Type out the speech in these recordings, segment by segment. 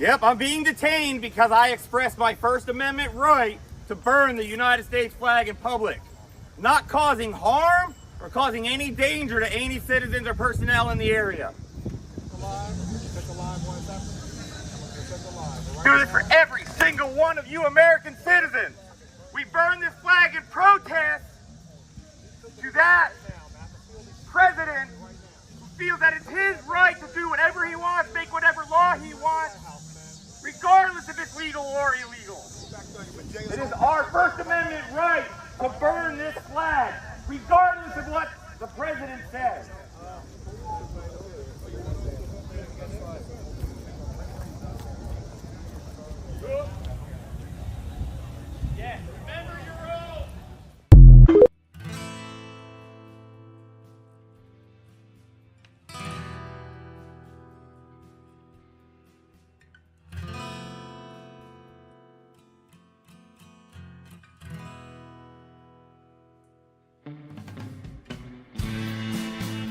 Yep, I'm being detained because I expressed my First Amendment right to burn the United States flag in public, not causing harm or causing any danger to any citizens or personnel in the area. Do this for every single one of you American citizens. We burn this flag in protest to that president who feels that it's his right to do whatever he wants, make whatever law he wants, regardless if it's legal or illegal. It is our First Amendment right to burn this flag, regardless of what the president says. Yeah, remember your role.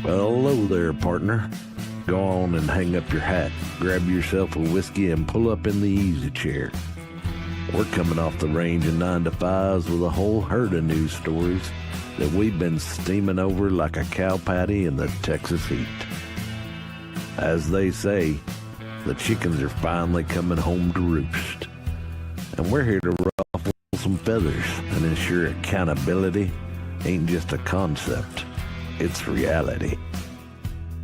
Well, hello there, partner. Go on and hang up your hat, grab yourself a whiskey, and pull up in the easy chair. We're coming off the range of 9 to 5s with a whole herd of news stories that we've been steaming over like a cow patty in the Texas heat. As they say, the chickens are finally coming home to roost. And we're here to ruffle some feathers and ensure accountability ain't just a concept. It's reality.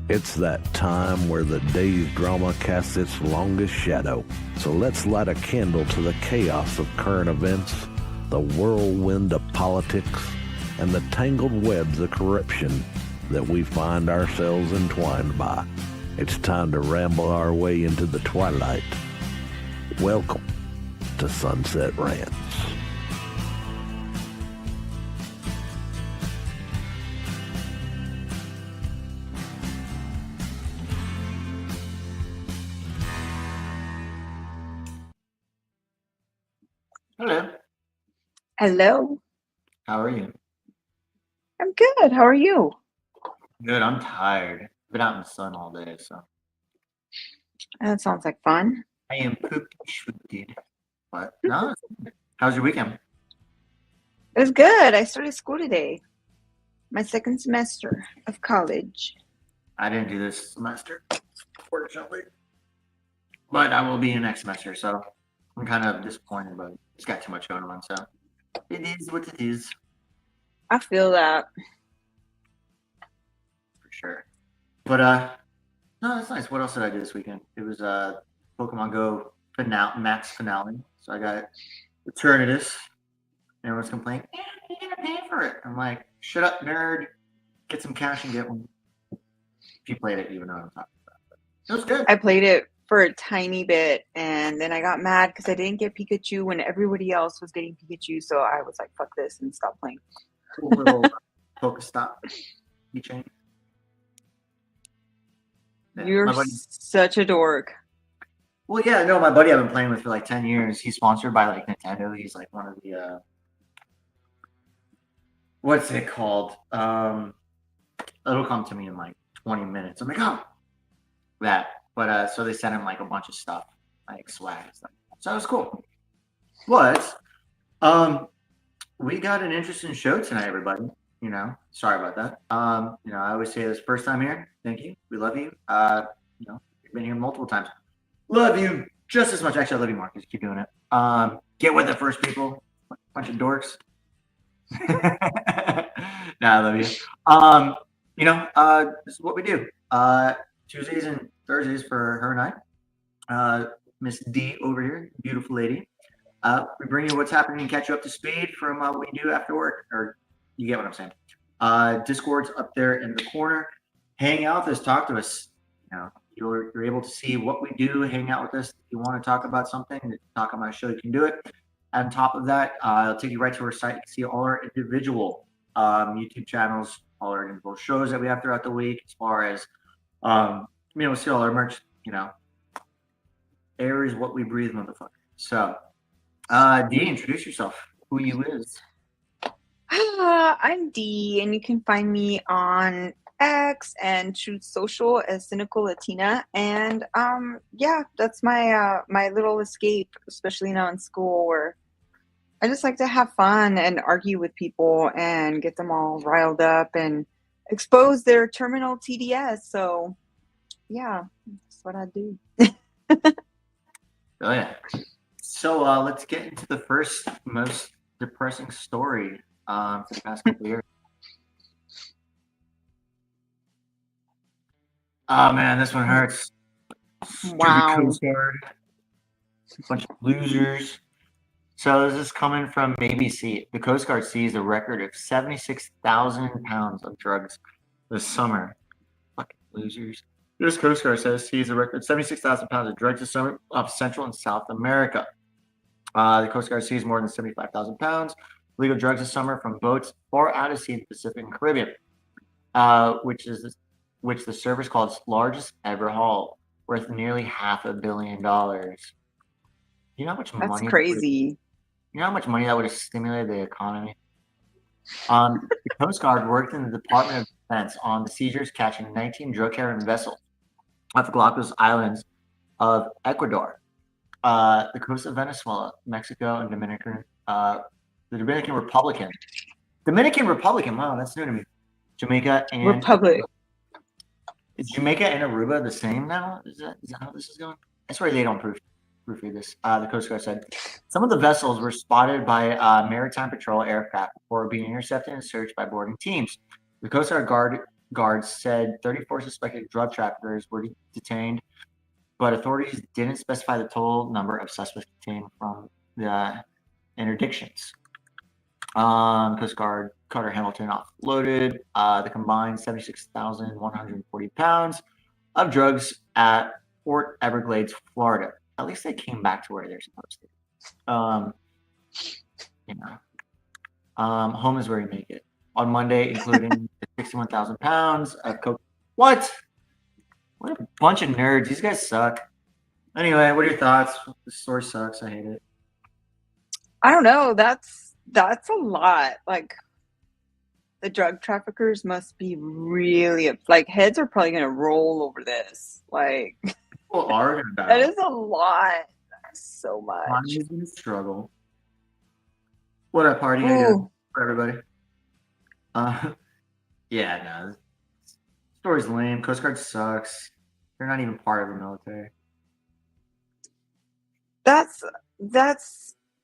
It's that time where the day's drama casts its longest shadow. So let's light a candle to the chaos of current events, the whirlwind of politics, and the tangled webs of corruption that we find ourselves entwined by. It's time to ramble our way into the twilight. Welcome to Sunset Rants. Hello. Hello. How are you? I'm good. How are you? Good. I'm tired. Been out in the sun all day, so That sounds like fun. I am pooped shooted. But no. How's your weekend? It was good. I started school today. My second semester of college. I didn't do this semester, fortunately. But I will be in next semester, so I'm kind of disappointed, but it's got too much going on, so it is what it is. I feel that. For sure. But no, that's nice. What else did I do this weekend? It was Pokemon Go max finale. So I got Eternatus. Everyone's complaining, you gotta pay for it. I'm like, shut up, nerd. Get some cash and get one. If you played it, you would know what I'm talking about. But it was good. I played it for a tiny bit and then I got mad because I didn't get Pikachu when everybody else was getting Pikachu. So I was like, fuck this and stopped playing. Cool little Pokestop keychain. Yeah, You're such a dork. Well, yeah, no, my buddy I've been playing with for like 10 years. He's sponsored by like Nintendo. He's like one of the what's it called? It'll come to me in like 20 minutes. I'm like, oh, that. But so they sent him like a bunch of stuff, like swag and stuff. So it was cool. But we got an interesting show tonight, everybody. You know, sorry about that. You know, I always say this first time here. Thank you. We love you. You know, you've been here multiple times. Love you just as much. Actually, I love you, Marcus. Keep doing it. Get with it first, people. Bunch of dorks. Nah, I love you. You know, this is what we do. Tuesdays and Thursdays for her and I. Miss D over here, beautiful lady. We bring you what's happening and catch you up to speed from what we do after work. Or you get what I'm saying. Discord's up there in the corner. Hang out with us, talk to us. You know, you're able to see what we do, hang out with us. If you want to talk about something, talk on my show, you can do it. On top of that, I'll take you right to our site. You can see all our individual YouTube channels, all our individual shows that we have throughout the week, as far as you know, see all our merch. You know, air is what we breathe, motherfucker. So, D, introduce yourself. Who you is? I'm Dee, and you can find me on X and Truth Social as Cynical Latina. And yeah, that's my my little escape, especially now in school where I just like to have fun and argue with people and get them all riled up and expose their terminal TDS. So yeah, that's what I do. Oh yeah. So let's get into the first most depressing story for the past couple of years. Oh man, this one hurts. Stupid Wow. Coast Guard, bunch of losers. So this is coming from ABC. The Coast Guard seized a record of 76,000 pounds of drugs this summer. Fucking losers. This Coast Guard says seized a record 76,000 pounds of drugs this summer off Central and South America. The Coast Guard seized more than 75,000 pounds of illegal drugs this summer from boats far out of sea in the Pacific and Caribbean, which the service called its largest ever haul, worth nearly $500 million. You know how much That's money? crazy. You know how much money that would have stimulated the economy? The Coast Guard worked in the Department of Defense on the seizures, catching 19 drug-carrying vessels off the Galapagos Islands of Ecuador, the coast of Venezuela, Mexico, and the Dominican Republic. Wow, that's new to me. Jamaica and Republic. Is Jamaica and Aruba the same now? Is that how this is going? I swear they don't proofread this. The Coast Guard said some of the vessels were spotted by maritime patrol aircraft before being intercepted and searched by boarding teams. The Coast Guard guards said 34 suspected drug traffickers were detained, but authorities didn't specify the total number of suspects detained from the interdictions. Coast Guard Carter Hamilton offloaded the combined 76,140 pounds of drugs at Fort Everglades, Florida. At least they came back to where they're supposed to. Home is where you make it. On Monday, including 61,000 pounds of coke. What a bunch of nerds. These guys suck. Anyway, what are your thoughts? The story sucks. I hate it. I don't know. That's a lot. Like the drug traffickers must be really like heads are probably gonna roll over this. Like People are gonna die. that is a lot. That's so much. Economy's gonna struggle. What a party for everybody. Yeah, no. Story's lame. Coast Guard sucks. They're not even part of the military. That's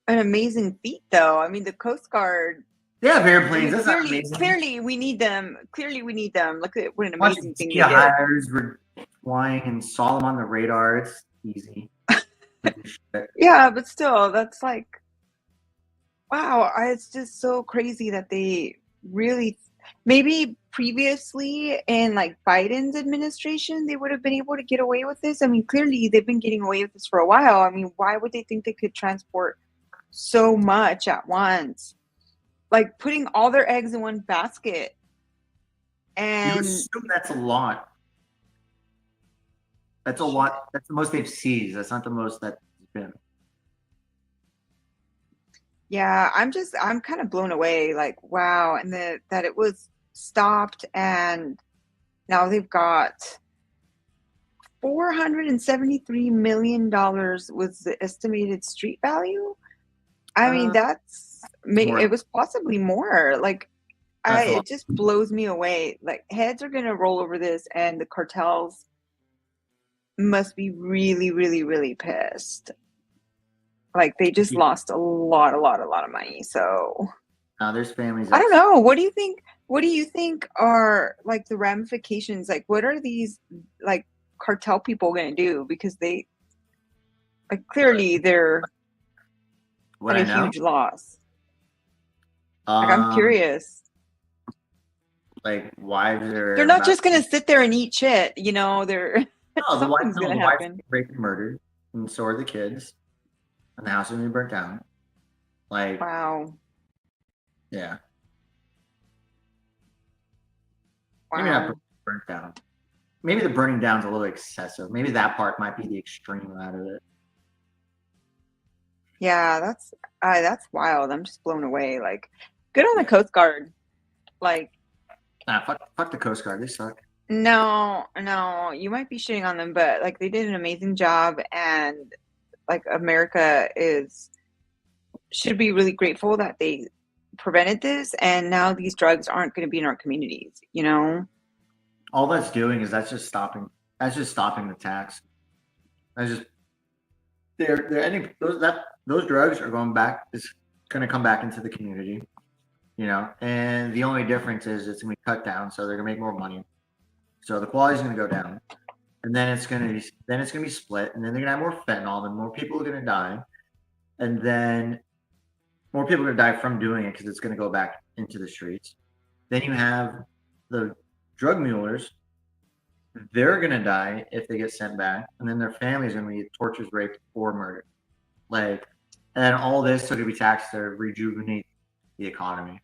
an amazing feat, though. I mean, the Coast Guard. They have airplanes. That's not amazing. Clearly, we need them. Look at what an Bunch amazing of thing ski they did. hires were flying and saw them on the radar. It's easy. Yeah, but still, that's like, wow. It's just so crazy that they really, maybe previously in like Biden's administration, they would have been able to get away with this. I mean, clearly they've been getting away with this for a while. I mean, why would they think they could transport so much at once? Like putting all their eggs in one basket. And you assume that's a lot. That's a lot. That's the most they've seized. That's not the most that's been. yeah, I'm kind of blown away. Like, wow. And that it was stopped, and now they've got $473 million was the estimated street value. I mean, it was possibly more. Like, it just blows me away. Like, heads are gonna roll over this, and the cartels must be really, really, really pissed. Like, they just lost a lot of money. So there's families. I don't know. What do you think? What do you think are like the ramifications? Like, what are these like cartel people gonna do? Because they, like, clearly they're at a huge loss. Like, I'm curious. Like, why they're not just gonna sit there and eat shit, you know? They're the wife's gonna happen. Raped and murdered, and so are the kids, and the house is gonna be burnt down. Like, wow. Yeah. Wow. Maybe not burnt down. Maybe the burning down's a little excessive. Maybe that part might be the extreme out of it. Yeah, that's wild. I'm just blown away. Like, good on the Coast Guard. Like, Fuck the Coast Guard. They suck. No, you might be shitting on them, but like they did an amazing job, and like America should be really grateful that they prevented this, and now these drugs aren't going to be in our communities, you know? All that's doing is that's just stopping the tax. They're ending those drugs are going back. It's going to come back into the community, you know. And the only difference is it's going to be cut down, so they're going to make more money. So the quality is going to go down, and then it's going to be split, and then they're going to have more fentanyl, and more people are going to die, and then more people are going to die from doing it because it's going to go back into the streets. Then you have the drug mulers. They're going to die if they get sent back, and then their families are going to be tortured, raped, or murdered. Like, and all this is going to be taxed to rejuvenate the economy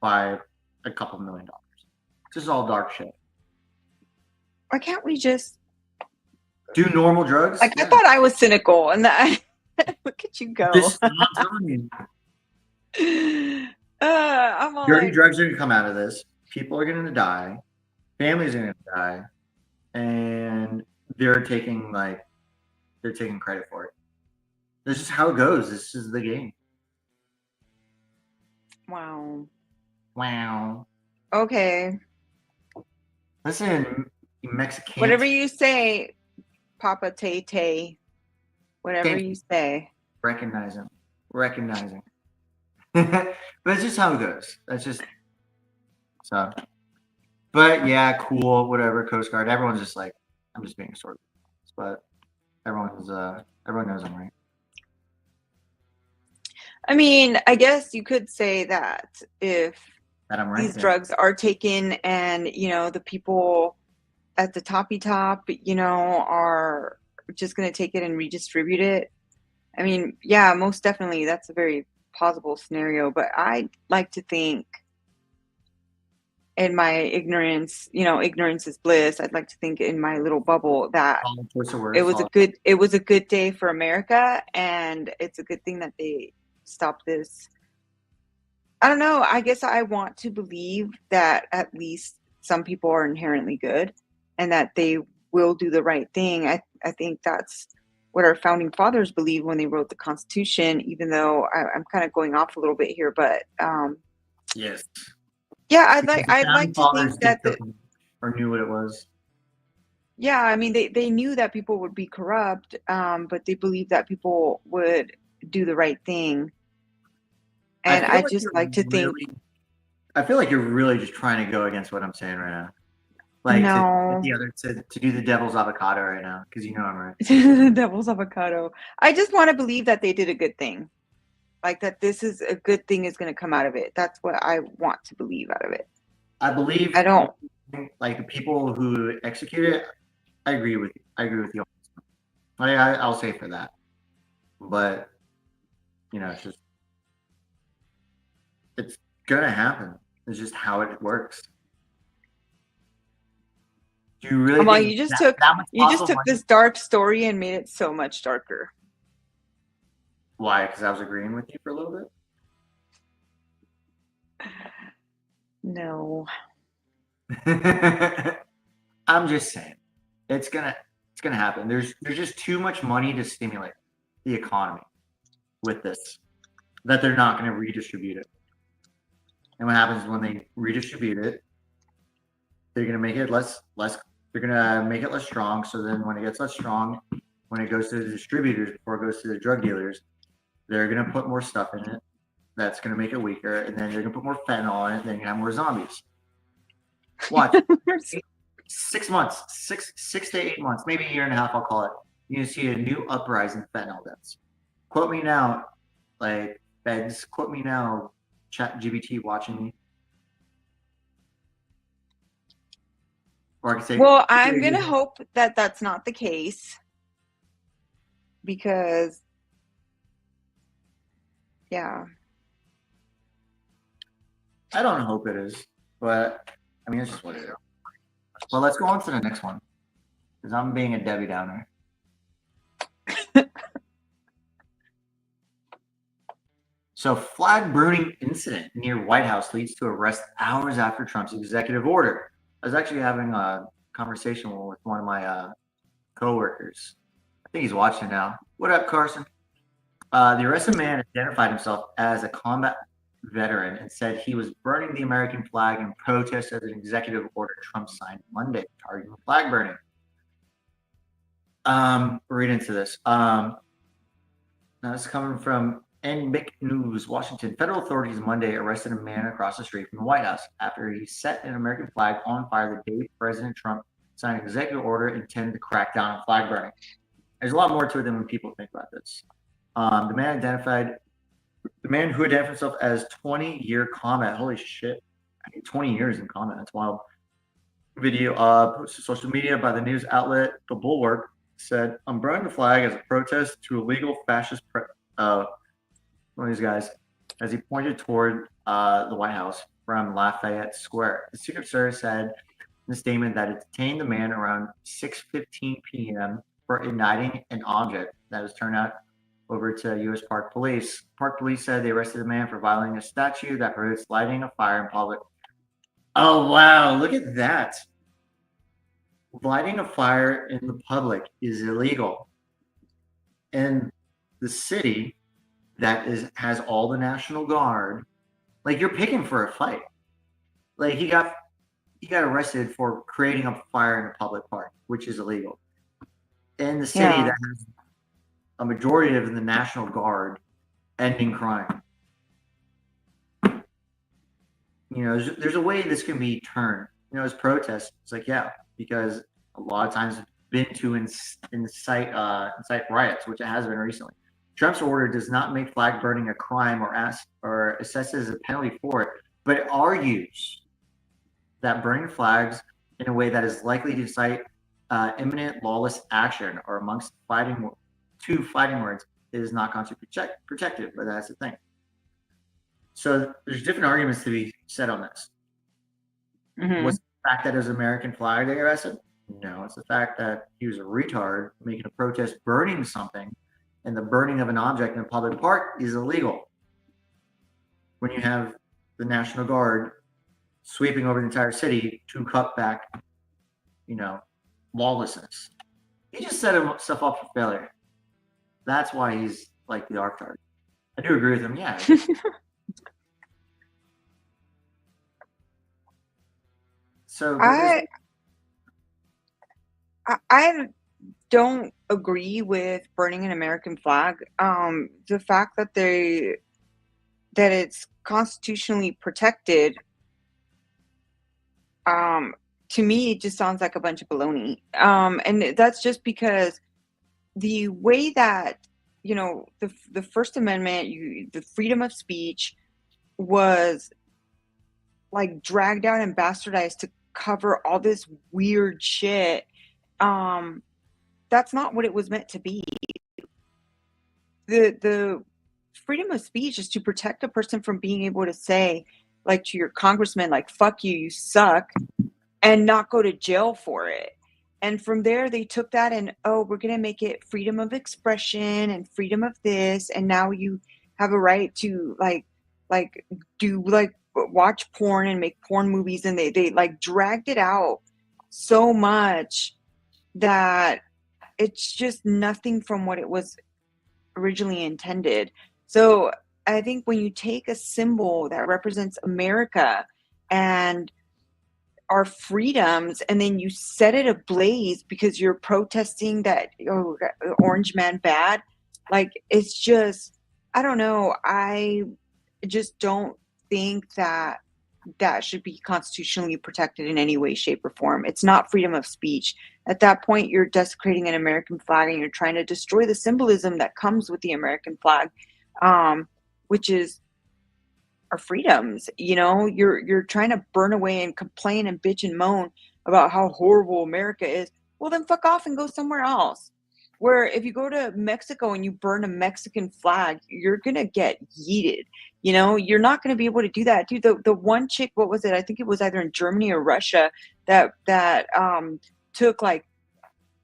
by a couple $1 million. This is all dark shit. Why can't we just do normal drugs? Like, yeah. I thought I was cynical, and that look at you go. I'm telling you. I'm all Dirty like, drugs are going to come out of this. People are going to die. Families are going to die. And they're taking credit for it. This is how it goes. This is the game. Wow. Okay. Listen, Mexican. Whatever you say, Papa Tay Tay. Whatever you say. Recognizing. But it's just how it goes. That's just so. But yeah, cool, whatever, Coast Guard. Everyone's just like, I'm just being a sort of, but everyone knows I'm right. I mean, I guess you could say that if these drugs are taken and, you know, the people at the top, you know, are just going to take it and redistribute it. I mean, yeah, most definitely that's a very plausible scenario, but I'd like to think, in my ignorance, you know, ignorance is bliss. I'd like to think in my little bubble that it was a good day for America, and it's a good thing that they stopped this. I don't know. I guess I want to believe that at least some people are inherently good and that they will do the right thing. I think that's what our founding fathers believed when they wrote the Constitution, even though I'm kind of going off a little bit here, but yes. Yeah, I'd like to think that or knew what it was. Yeah, I mean they knew that people would be corrupt, but they believed that people would do the right thing. And I just like to think. I feel like you're really just trying to go against what I'm saying right now. Like to do the devil's avocado right now, because you know I'm right. The devil's avocado. I just want to believe that they did a good thing. Like that this is a good thing is going to come out of it. That's what I want to believe out of it. I believe. I don't. Like the people who execute it, I agree with you. I'll say for that. But, you know, it's going to happen. It's just how it works. Do you really well, you just took this dark story and made it so much darker. Why? Because I was agreeing with you for a little bit? No. I'm just saying. It's gonna happen. There's just too much money to stimulate the economy with this that they're not gonna redistribute it. And what happens is when they redistribute it, they're gonna make it less they're gonna make it less strong. So then when it gets less strong, when it goes to the distributors before it goes to the drug dealers, they're going to put more stuff in it that's going to make it weaker, and then they're going to put more fentanyl in it, and then you're going to have more zombies. Watch. 6 months, 6 to 8 months, maybe a year and a half, I'll call it. You're going to see a new uprising in fentanyl deaths. Quote me now, like, feds, quote me now, ChatGPT watching me. Or I can say, well, I'm going to hope that that's not the case, because yeah. I don't hope it is, but I mean, it's just what it is. Well, let's go on to the next one, because I'm being a Debbie Downer. So, flag burning incident near White House leads to arrest hours after Trump's executive order. I was actually having a conversation with one of my coworkers. I think he's watching now. What up, Carson? The arrested man identified himself as a combat veteran and said he was burning the American flag in protest of an executive order Trump signed Monday targeting flag burning. Read into this. Now this is coming from NBC News, Washington. Federal authorities Monday arrested a man across the street from the White House after he set an American flag on fire the day President Trump signed an executive order intended to crack down on flag burning. There's a lot more to it than when people think about this. The man who identified himself as 20-year combat. Holy shit. 20 years in combat. That's wild. Video posted to social media by the news outlet The Bulwark said, I'm burning the flag as a protest to illegal fascist one of these guys as he pointed toward the White House from Lafayette Square. The Secret Service said in a statement that it detained the man around 6:15 p.m. for igniting an object that was turned out over to U.S. Park Police. Park Police said they arrested the man for violating a statute that prohibits lighting a fire in public. Oh, wow. Look at that. Lighting a fire in the public is illegal. And the city that has all the National Guard, like, you're picking for a fight. Like, he got arrested for creating a fire in a public park, which is illegal. In the city that has a majority of the National Guard ending crime. You know, there's a way this can be turned. You know, as protests, it's like, yeah, because a lot of times it's been to incite riots, which it has been recently. Trump's order does not make flag burning a crime or assesses a penalty for it, but it argues that burning flags in a way that is likely to incite imminent lawless action or amongst two fighting words is not constitutionally protected, but that's the thing. So there's different arguments to be said on this. Mm-hmm. Was the fact that it was an American flag they arrested? No, it's the fact that he was a retard making a protest burning something, and the burning of an object in a public park is illegal. When you have the National Guard sweeping over the entire city to cut back, you know, lawlessness. He just set himself up for failure. That's why he's like the arc target. I do agree with him, yeah. So I don't agree with burning an American flag. The fact that it's constitutionally protected, to me, it just sounds like a bunch of baloney. And that's just because the way that, you know, the First Amendment, the freedom of speech was like dragged out and bastardized to cover all this weird shit. That's not what it was meant to be. The freedom of speech is to protect a person from being able to say, like, to your congressman, like, fuck you, you suck, and not go to jail for it. And from there, they took that and, oh, we're going to make it freedom of expression and freedom of this. And now you have a right to watch porn and make porn movies. And they like dragged it out so much that it's just nothing from what it was originally intended. So I think when you take a symbol that represents America and our freedoms, and then you set it ablaze because you're protesting that orange man bad, like, it's just, I don't know. I just don't think that should be constitutionally protected in any way, shape, or form. It's not freedom of speech. At that point, you're desecrating an American flag and you're trying to destroy the symbolism that comes with the American flag, which is our freedoms. You know, you're trying to burn away and complain and bitch and moan about how horrible America is. Well, then fuck off and go somewhere else. Where if you go to Mexico and you burn a Mexican flag, you're gonna get yeeted. You know, you're not gonna be able to do that, dude. The one chick, what was it? I think it was either in Germany or Russia that took like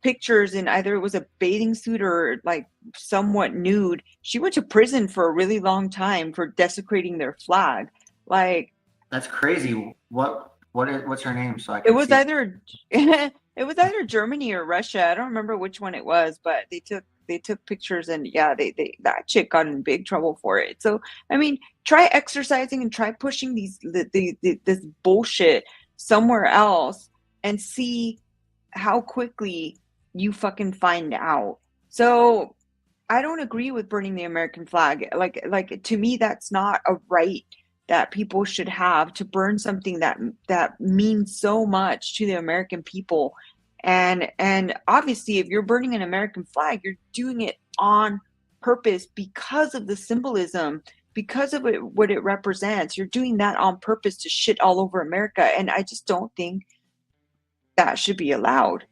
pictures in either it was a bathing suit or like somewhat nude. She went to prison for a really long time for desecrating their flag. Like, That's crazy. What's her name? So I it can was see. either it was either Germany or Russia. I don't remember which one it was, but they took pictures, and yeah, they that chick got in big trouble for it. So I mean, try exercising and try pushing this bullshit somewhere else and see how quickly you fucking find out. So I don't agree with burning the American flag. Like to me, that's not a right that people should have to burn something that means so much to the American people. And obviously, if you're burning an American flag, you're doing it on purpose because of the symbolism, because of what it represents. You're doing that on purpose to shit all over America, and I just don't think that should be allowed.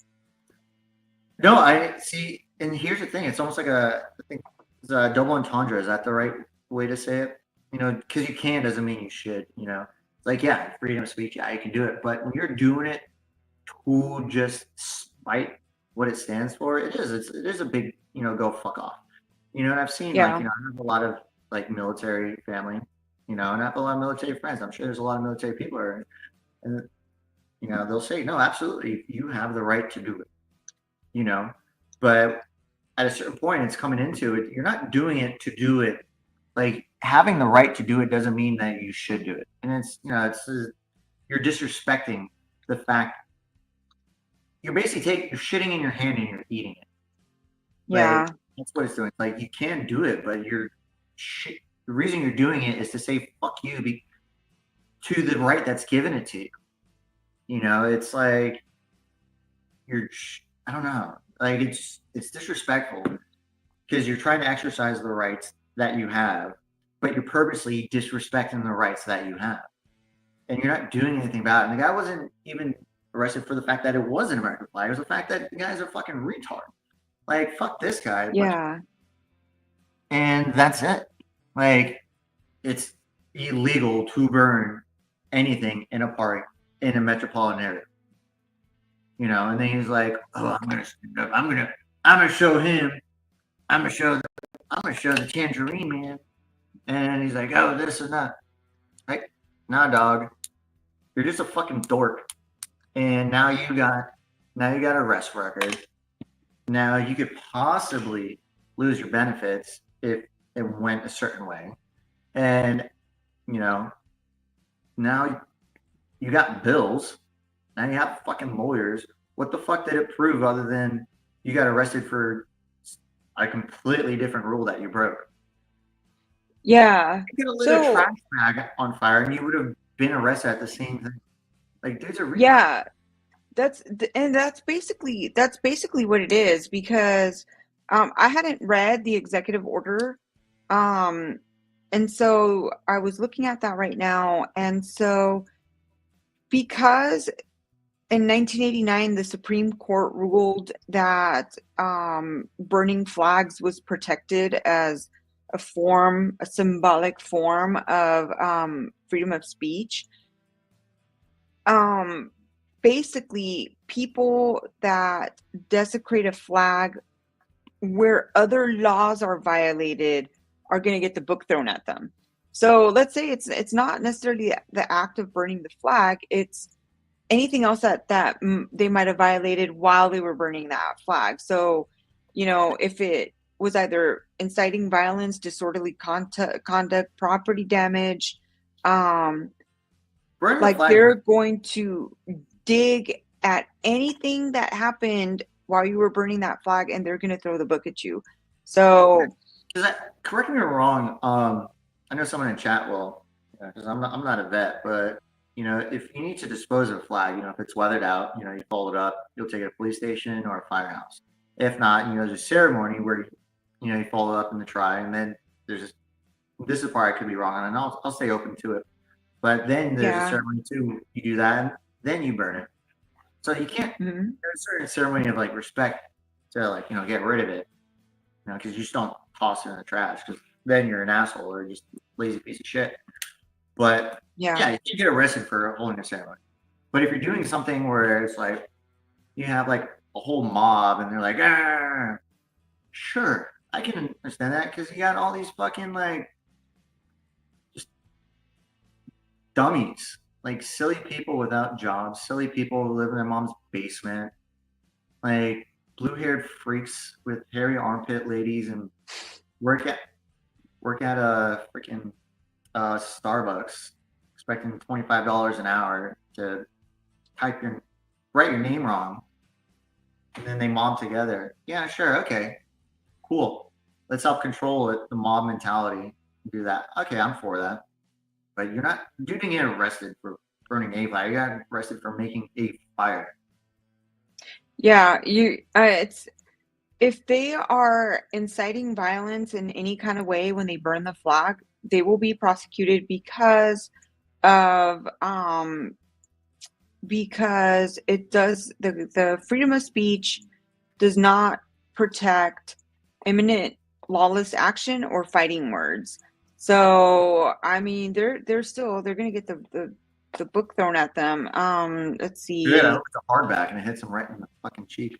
No, I see. And here's the thing: it's almost like I think it's a double entendre. Is that the right way to say it? Because you can doesn't mean you should. It's like, yeah, freedom of speech, yeah, you can do it. But when you're doing it to just spite what it stands for, it is a big, go fuck off. And I've seen Yeah. I have a lot of like military family, and I have a lot of military friends. I'm sure there's a lot of military people are, and they'll say, no, absolutely, you have the right to do it. But at a certain point, it's coming into it. You're not doing it to do it. Like, having the right to do it doesn't mean that you should do it. And you're disrespecting the fact. You're basically you're shitting in your hand and you're eating it. Yeah. That's what it's doing. Like, you can do it, but the reason you're doing it is to say fuck you to the right that's given it to you. It's like I don't know. Like, it's disrespectful because you're trying to exercise the rights that you have, but you're purposely disrespecting the rights that you have, and you're not doing anything about it. And the guy wasn't even arrested for the fact that it was an American flag. It was the fact that the guy's a fucking retard. Like, fuck this guy. Yeah. And that's it. Like, it's illegal to burn anything in a park in a metropolitan area. And then he's like, "Oh, I'm gonna show him. I'm gonna show the tangerine man." And he's like, "Oh, this and that." Like, nah, dog. You're just a fucking dork. And now you got arrest record. Now you could possibly lose your benefits if it went a certain way. And now you got bills. Now you have fucking lawyers. What the fuck did it prove other than you got arrested for a completely different rule that you broke? Yeah. You could have lit a trash bag on fire and you would have been arrested at the same thing. Like, there's a reason. Yeah. That's basically what it is, because I hadn't read the executive order. And so I was looking at that right now. And so because in 1989, the Supreme Court ruled that burning flags was protected as a symbolic form of freedom of speech. Basically, people that desecrate a flag where other laws are violated are going to get the book thrown at them. So let's say it's not necessarily the act of burning the flag, it's anything else that they might have violated while they were burning that flag. So, if it was either inciting violence, disorderly conduct, property damage, they're going to dig at anything that happened while you were burning that flag, and they're going to throw the book at you. So, correct me if I'm wrong. I know someone in chat will, because I'm not a vet, but if you need to dispose of a flag, if it's weathered out, you fold it up, you'll take it to a police station or a firehouse. If not, there's a ceremony where you fold it up in the try, and then this is the part I could be wrong on, and I'll stay open to it. But then there's a ceremony too. You do that, and then you burn it. So you can't. There's a certain ceremony of respect to get rid of it, because you just don't toss it in the trash, because then you're an asshole or just a lazy piece of shit. But yeah, you can get arrested for holding a ceremony. But if you're doing something where it's you have a whole mob, and they're like, ah, sure, I can understand that because you got all these fucking like just dummies, like silly people without jobs, silly people who live in their mom's basement, like blue-haired freaks with hairy armpit ladies and work at a freaking Starbucks, expecting $25 an hour to write your name wrong, and then they mob together. Yeah, sure, okay, cool. Let's help control it, the mob mentality. Do that. Okay, I'm for that. But you didn't get arrested for burning a fire. You got arrested for making a fire. Yeah, it's if they are inciting violence in any kind of way when they burn the flag, they will be prosecuted of because it does the freedom of speech does not protect imminent lawless action or fighting words. So I mean they're gonna get the book thrown at them. Let's see. Good. I hope it's a hardback and it hits them right in the fucking cheek.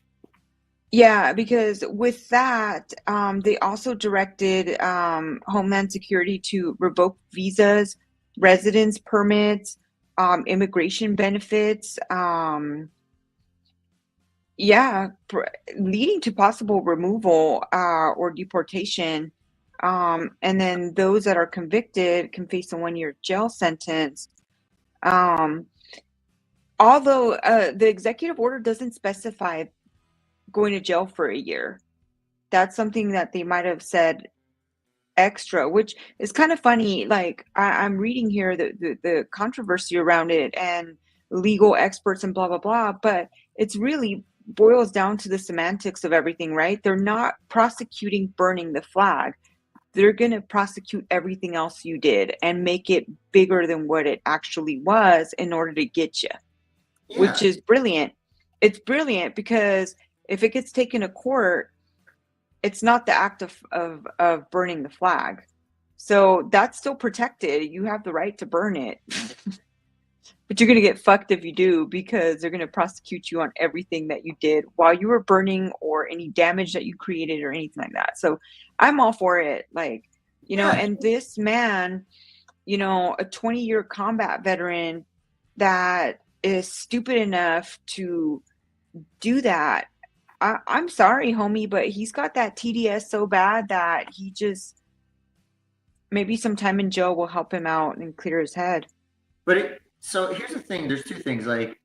Yeah, because with that, they also directed Homeland Security to revoke visas, residence permits, immigration benefits, leading to possible removal or deportation. And then those that are convicted can face a 1-year jail sentence. Although the executive order doesn't specify going to jail for a year. That's something that they might have said extra, which is kind of funny. Like I'm reading here the controversy around it and legal experts and blah blah blah, but it's really boils down to the semantics of everything, right? They're not prosecuting burning the flag. They're going to prosecute everything else you did and make it bigger than what it actually was in order to get you, which is brilliant. It's brilliant because if it gets taken to court, it's not the act of burning the flag. So that's still protected. You have the right to burn it. But you're going to get fucked if you do, because they're going to prosecute you on everything that you did while you were burning or any damage that you created or anything like that. So I'm all for it. Like, and this man, a 20-year combat veteran that is stupid enough to do that. I'm sorry, homie, but he's got that TDS so bad that he just maybe some time in jail will help him out and clear his head. But so here's the thing. There's two things. Like,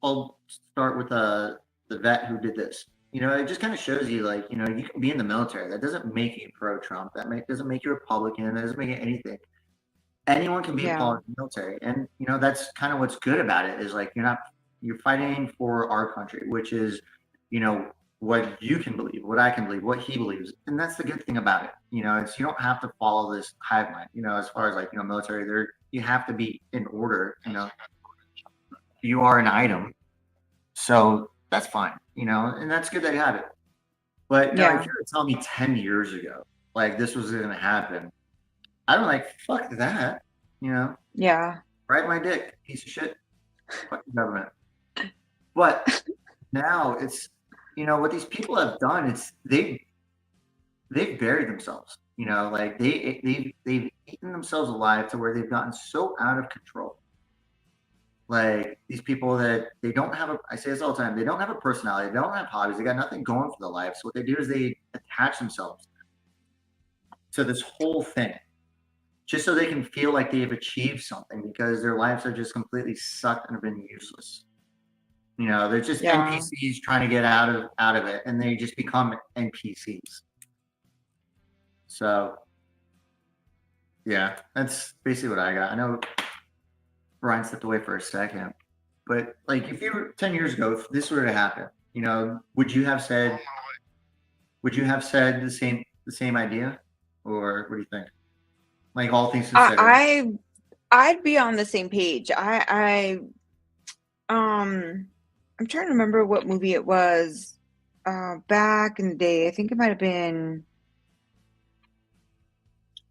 I'll start with the vet who did this. It just kind of shows you, like, you can be in the military. That doesn't make you pro-Trump. Doesn't make you Republican. That doesn't make it anything. Anyone can be a part of the military, and that's kind of what's good about it. Is like you're fighting for our country, which is what you can believe, what I can believe, what he believes. And that's the good thing about it. You don't have to follow this hive mind, as far as like, military, you have to be in order, you are an item. So that's fine, and that's good that you have it. But if you were to tell me 10 years ago, like this was going to happen, I don't like, fuck that, Yeah. Ride my dick, piece of shit. Fuck the government. But now it's, what these people have done, it's they've buried themselves. Like they've eaten themselves alive to where they've gotten so out of control. Like these people that they don't have I say this all the time, they don't have a personality, they don't have hobbies, they got nothing going for their life. So what they do is they attach themselves to this whole thing just so they can feel like they've achieved something, because their lives are just completely sucked and have been useless. They're just NPCs trying to get out of it, and they just become NPCs. So, yeah, that's basically what I got. I know Brian stepped away for a second, but like, if you were 10 years ago, if this were to happen, would you have said the same idea, or what do you think? Like, all things considered, I'd be on the same page. I'm trying to remember what movie it was back in the day. I think it might have been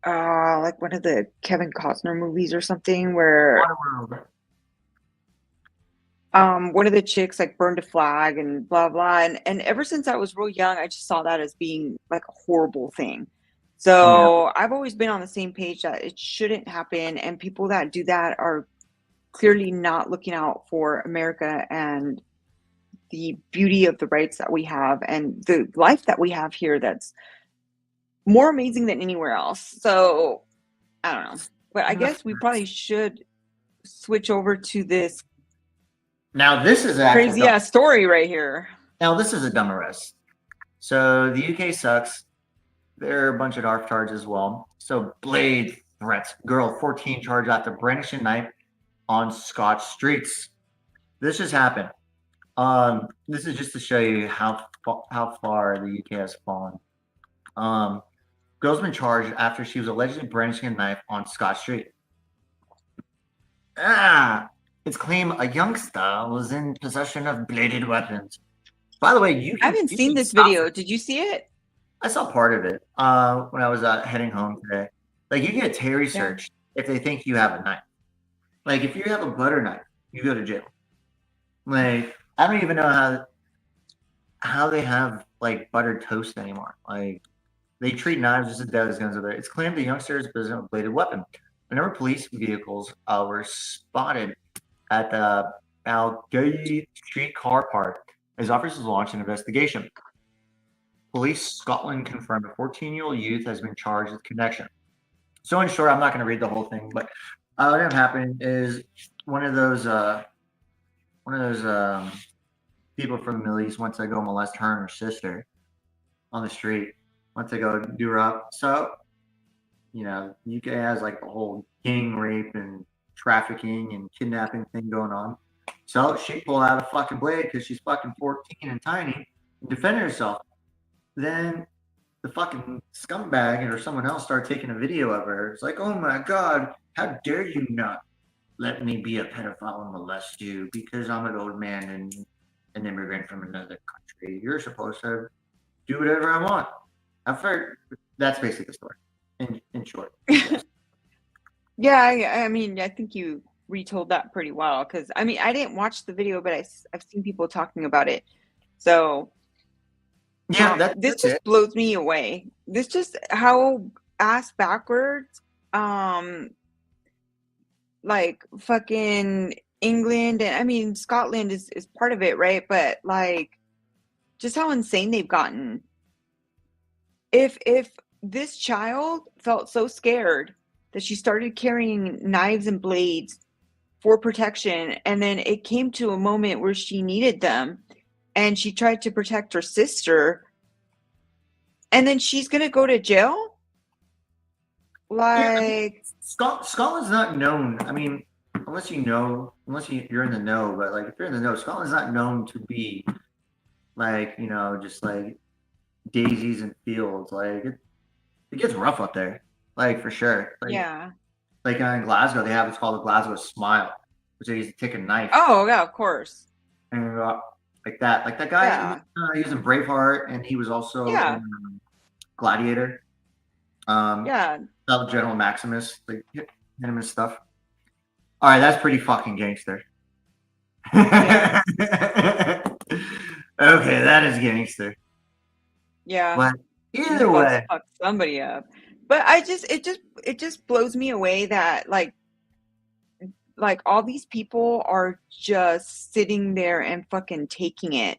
like one of the Kevin Costner movies or something where one of the chicks like burned a flag and blah blah, and ever since I was real young, I just saw that as being like a horrible thing. Yeah. So I've always been on the same page that it shouldn't happen, and people that do that are clearly not looking out for America and the beauty of the rights that we have and the life that we have here that's more amazing than anywhere else. So I don't know, but I guess we probably should switch over to this Now this is actually crazy ass story right here. Now this is a dumb arrest. So the UK sucks. There are a bunch of ARF charges as well. So blade threats. Girl 14 charged after brandishing knife on Scotch streets. This just happened. This is just to show you how far the UK has fallen. Girl's been charged after she was allegedly brandishing a knife on Scotch Street. It's claimed a youngster was in possession of bladed weapons. By the way, I haven't seen this video. Did you see it? I saw part of it when I was heading home today. Like, you get a Terry search if they think you have a knife. Like, if you have a butter knife, you go to jail. Like, I don't even know how they have like buttered toast anymore. Like, they treat knives just as dead as guns are there. It's claimed the youngster is possessed of a bladed weapon. A number of police vehicles were spotted at the Aldgate Street car park as officers launched an investigation. Police Scotland confirmed a 14-year-old youth has been charged with connection. So in short, I'm not going to read the whole thing, but what happened is one of those people from the Middle East went to go molest her and her sister on the street. Went to go do her up. So, you know, UK has like the whole gang rape and trafficking and kidnapping thing going on. So she pulled out a fucking blade because she's fucking 14 and tiny and defended herself. Then the fucking scumbag or someone else started taking a video of her. It's like, oh my God, how dare you not let me be a pedophile and molest you because I'm an old man and an immigrant from another country. You're supposed to do whatever I want. I've heard that's basically the story in short. Yeah, I mean, I think you retold that pretty well because I mean, I didn't watch the video, but I've seen people talking about it. So yeah, this just blows me away. This just how ass backwards, like fucking England and I mean Scotland is part of it, right? But like, just how insane they've gotten. If this child felt so scared that she started carrying knives and blades for protection, and then it came to a moment where she needed them, and she tried to protect her sister, and then she's gonna go to jail? Like, Scotland's not known. I mean, unless you're in the know, but like if you're in the know, Scotland's not known to be like, you know, just like daisies and fields. Like it gets rough up there, like for sure. Like, yeah. Like in Glasgow, they have it's called the Glasgow Smile, which they used to take a knife. Oh yeah, of course. And like that guy, he was in Braveheart, and he was also in Gladiator. General Maximus, like hit him and stuff. All right, that's pretty fucking gangster. Yeah. Okay, that is gangster. Yeah. But either way, fuck somebody up. But it just blows me away that like all these people are just sitting there and fucking taking it,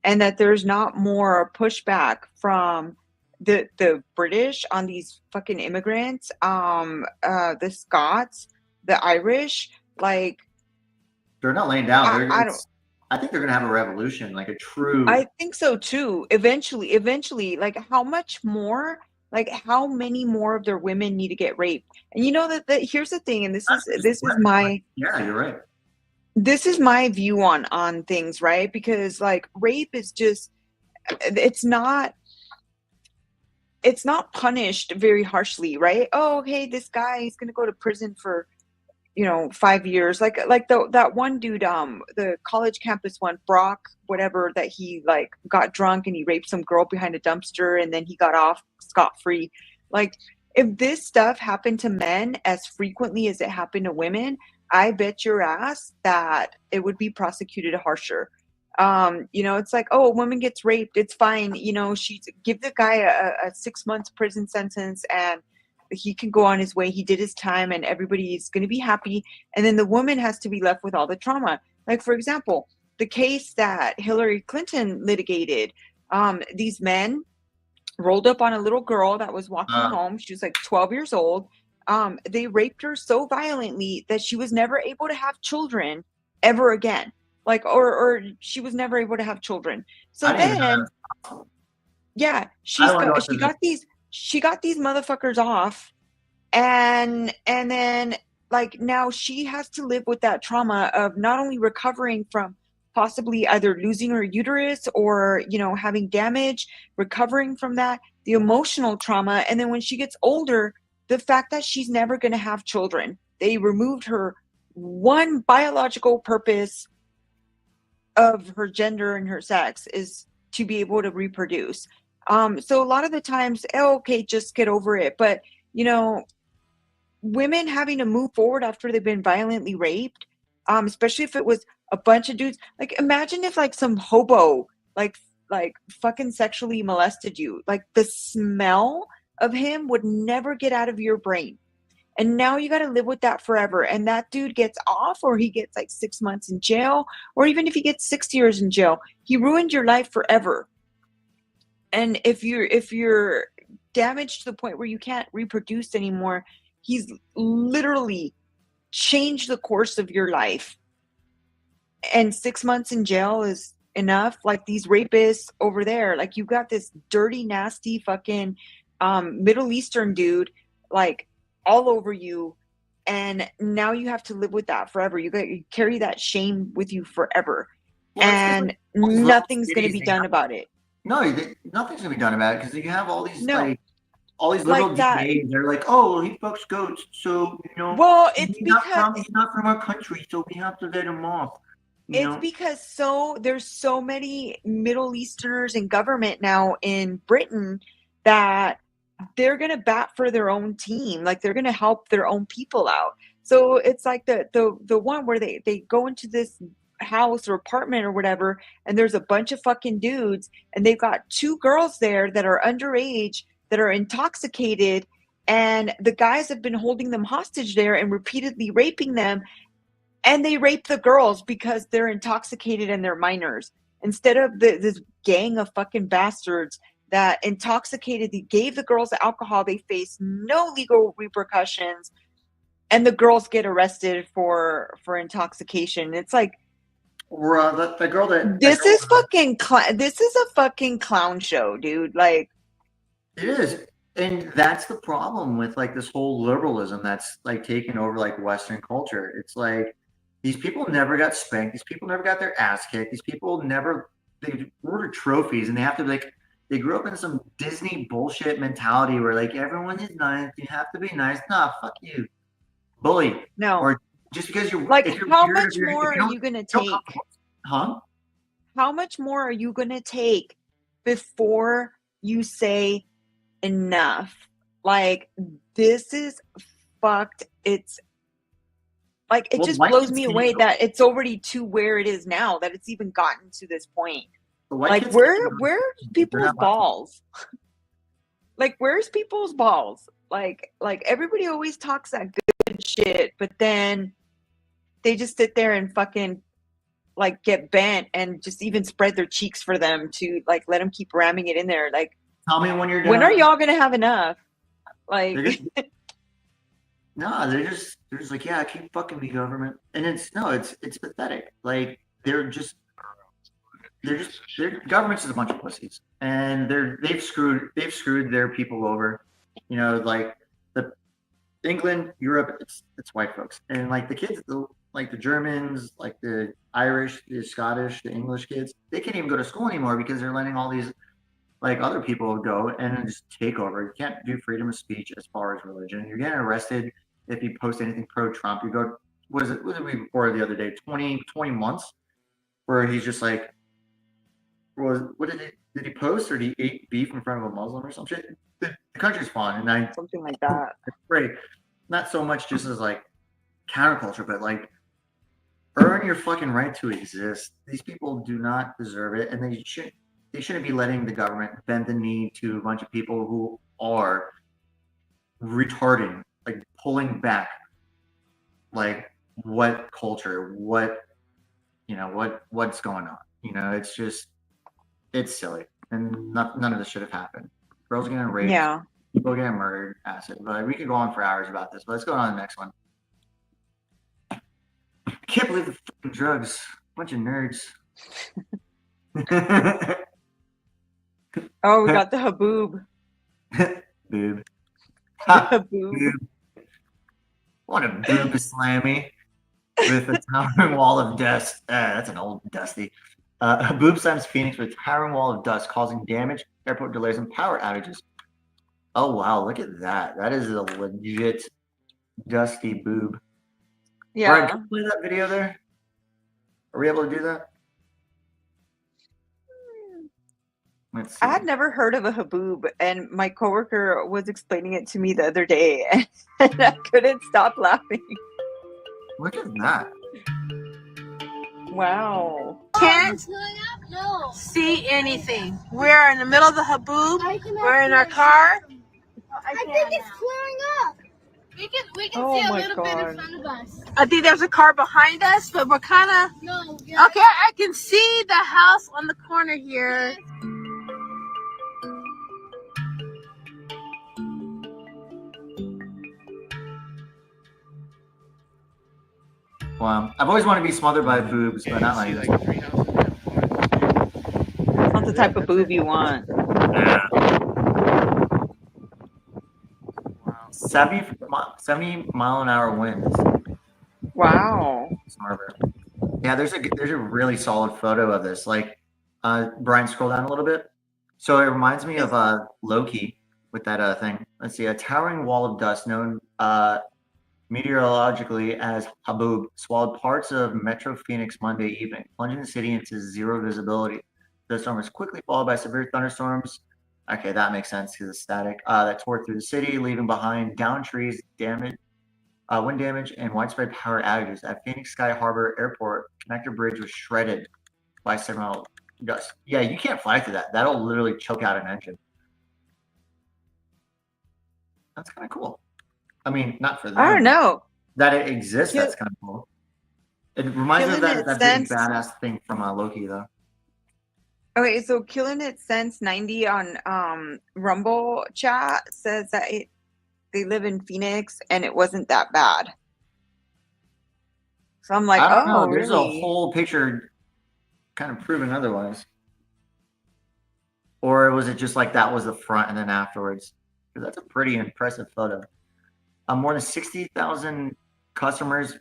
and that there's not more pushback from the British on these fucking immigrants, the Scots, the Irish, like they're not laying down. I think they're gonna have a revolution, like a true. I think so too. Eventually, like how much more? Like how many more of their women need to get raped? And you know that here's the thing, and this is my you're right. This is my view on things, right? Because like rape is just it's not punished very harshly, right? Oh, hey, this guy is gonna go to prison for 5 years, like that one dude, the college campus one, Brock, whatever, that he like got drunk and he raped some girl behind a dumpster and then he got off scot-free. Like if this stuff happened to men as frequently as it happened to women, I bet your ass that it would be prosecuted harsher. It's like, oh, a woman gets raped, it's fine. Give the guy a 6 months prison sentence and he can go on his way. He did his time and everybody's going to be happy. And then the woman has to be left with all the trauma. Like, for example, the case that Hillary Clinton litigated, these men rolled up on a little girl that was walking home. She was like 12 years old. They raped her so violently that she was never able to have children ever again. Like, or she was never able to have children. So then, yeah, she got these motherfuckers off, and then like now she has to live with that trauma of not only recovering from possibly either losing her uterus or having damage, recovering from that, the emotional trauma, and then when she gets older, the fact that she's never going to have children. They removed her one biological purpose of her gender and her sex is to be able to reproduce. So a lot of the times, okay, just get over it. But women having to move forward after they've been violently raped, especially if it was a bunch of dudes. Like, imagine if like some hobo like fucking sexually molested you. Like, the smell of him would never get out of your brain. And now you got to live with that forever. And that dude gets off, or he gets like 6 months in jail, or even if he gets 6 years in jail, he ruined your life forever. And if you're damaged to the point where you can't reproduce anymore, he's literally changed the course of your life. And 6 months in jail is enough. Like, these rapists over there, like, you got this dirty, nasty fucking Middle Eastern dude, like, all over you, and now you have to live with that forever. You carry that shame with you forever. Well, and nothing's going to be done about it. No, nothing's going to be done about it, because you have all these all these little DAs. They're like, oh, well, he fucks goats, so well, it's he's not from our country, so we have to let him off. Because there's so many Middle Easterners in government now in Britain that they're going to bat for their own team. Like, they're going to help their own people out. So it's like the one where they go into this house or apartment or whatever, and there's a bunch of fucking dudes, and they've got 2 girls there that are underage, that are intoxicated, and the guys have been holding them hostage there and repeatedly raping them. And they rape the girls because they're intoxicated and they're minors. Instead of this gang of fucking bastards that intoxicated, they gave the girls the alcohol, they face no legal repercussions, and the girls get arrested for intoxication. It's like, the girl that this is a fucking clown show, dude. Like, it is. And that's the problem with like this whole liberalism that's like taken over like Western culture. It's like, these people never got spanked, these people never got their ass kicked, these people they ordered trophies, and they have to be like, they grew up in some Disney bullshit mentality where like everyone is nice, you have to be nice. Nah, fuck you, bully. No. Or just because you're like, how weird, much more are you gonna take? Huh? How much more are you gonna take before you say enough? Like, this is fucked. It's like, it just blows me away that it's already to where it is now, that it's even gotten to this point. Like, where's people's balls? Like, where's people's balls? Like everybody always talks that good shit, but then they just sit there and fucking like get bent and just even spread their cheeks for them to like let them keep ramming it in there. Like, tell me when you're done. When are y'all gonna have enough? Like, no, they're just like, yeah, keep fucking me, government. And it's pathetic. Like, their government's just a bunch of pussies, and they've screwed their people over. Like the England, Europe, it's white folks, and like the kids, like the Germans, like the Irish, the Scottish, the English kids, they can't even go to school anymore because they're letting all these like other people go and just take over. You can't do freedom of speech as far as religion. You're getting arrested if you post anything pro-Trump. You go, what was it before the other day? 20 months, where he's just like, what did he post, or did he eat beef in front of a Muslim or some shit? The country's fine, and something like that. It's great. Not so much just as like counterculture, but like earn your fucking right to exist. These people do not deserve it, and they shouldn't be letting the government bend the knee to a bunch of people who are retarding, like pulling back, like what culture, what's going on. It's just it's silly, and none of this should have happened. Girls getting raped, Yeah. people getting murdered, acid. But we could go on for hours about this. But let's go on to the next one. I can't believe the fucking drugs. Bunch of nerds. Oh, we got the haboob. Boob. Haboob. Boob. What a boob slammy with a towering wall of dust. That's an old dusty. Boob slams Phoenix with a towering wall of dust, causing damage, airport delays, and power outages. Oh wow, look at that. That is a legit dusty boob. Yeah. Brian, can you play that video there? Are we able to do that? Let's see. I had never heard of a haboob, and my coworker was explaining it to me the other day, and I couldn't stop laughing. Look at that. Wow. Can't see anything. We're in the middle of the haboob. We're in our car. I think it's clearing up. We can Oh see a my little bit God. in front of us. I think there's a car behind us, but we're kind of No. Yeah. okay. I can see the house on the corner here. Wow. I've always wanted to be smothered by boobs, but not like this. Not the type of boob you want. Yeah. 70 mile an hour winds. Wow. Smarter. Yeah, there's a really solid photo of this. Like, Brian, scroll down a little bit. So it reminds me of Loki with that thing. Let's see, a towering wall of dust known meteorologically as haboob swallowed parts of Metro Phoenix Monday evening, plunging the city into zero visibility. The storm was quickly followed by severe thunderstorms. Okay, that makes sense because it's static. That tore through the city, leaving behind downed trees, wind damage, and widespread power outages. At Phoenix Sky Harbor Airport, connector bridge was shredded by several dust. Yeah, you can't fly through that. That'll literally choke out an engine. That's kind of cool. I mean, not for them. I don't know. That it exists, that's kind of cool. It reminds me of Killing that It big badass thing from Loki, though. Okay, so Killing It Sense 90 on Rumble chat says that they live in Phoenix and it wasn't that bad. So I'm like, I don't know. oh, There's really? a whole picture kind of proving otherwise. Or was it just like that was the front and then afterwards? Because that's a pretty impressive photo. More than 60,000 customers